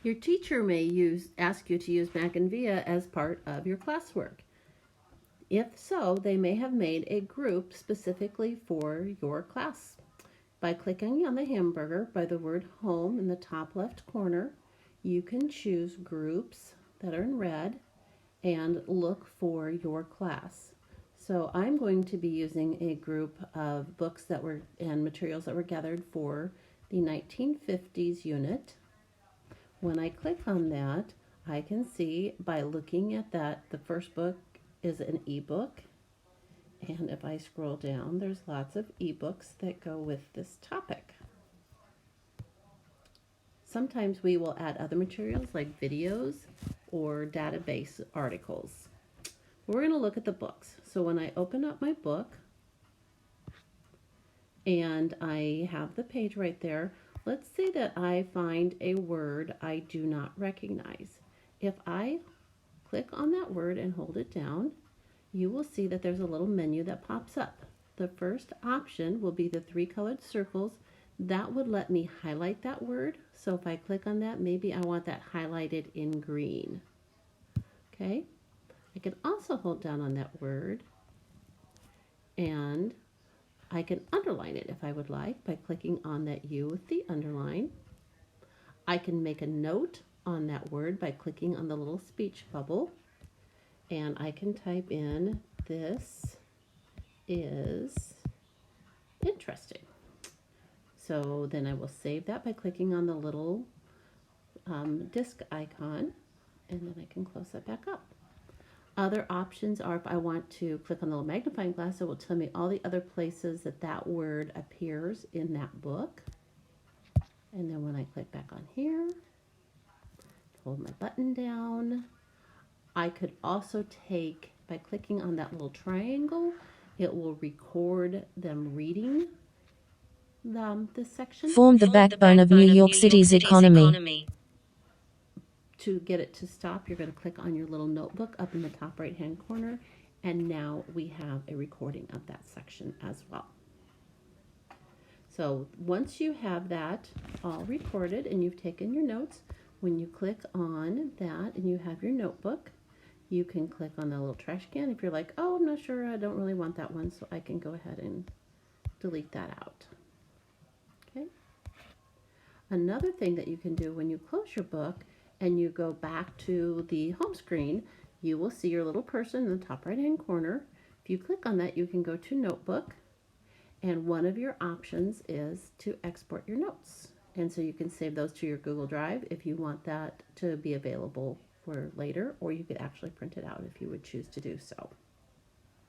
Your teacher may ask you to use MackinVia as part of your classwork. If so, they may have made a group specifically for your class. By clicking on the hamburger by the word home in the top left corner, you can choose groups that are in red and look for your class. So I'm going to be using a group of books and materials that were gathered for the 1950s unit. When I click on that, I can see by looking at that, the first book is an ebook. And if I scroll down, there's lots of ebooks that go with this topic. Sometimes we will add other materials like videos or database articles. We're going to look at the books. So when I open up my book and I have the page right there, let's say that I find a word I do not recognize. If I click on that word and hold it down, you will see that there's a little menu that pops up. The first option will be the 3 colored circles. That would let me highlight that word. So if I click on that, maybe I want that highlighted in green. Okay. I can also hold down on that word and I can underline it if I would like by clicking on that U with the underline. I can make a note on that word by clicking on the little speech bubble, and I can type in, "This is interesting." So then I will save that by clicking on the little disk icon, and then I can close that back up. Other options are if I want to click on the little magnifying glass, it will tell me all the other places that that word appears in that book. And then when I click back on here, hold my button down, I could also take, by clicking on that little triangle, it will record them reading this section. Formed the backbone of New York City's economy. To get it to stop, you're going to click on your little notebook up in the top right hand corner, and now we have a recording of that section as well. So once you have that all recorded and you've taken your notes, when you click on that and you have your notebook, you can click on the little trash can if you're like, "Oh, I'm not sure, I don't really want that one," so I can go ahead and delete that out. Okay. Another thing that you can do when you close your book and you go back to the home screen, you will see your little person in the top right hand corner. If you click on that, you can go to Notebook, and one of your options is to export your notes. And so you can save those to your Google Drive if you want that to be available for later, or you could actually print it out if you would choose to do so.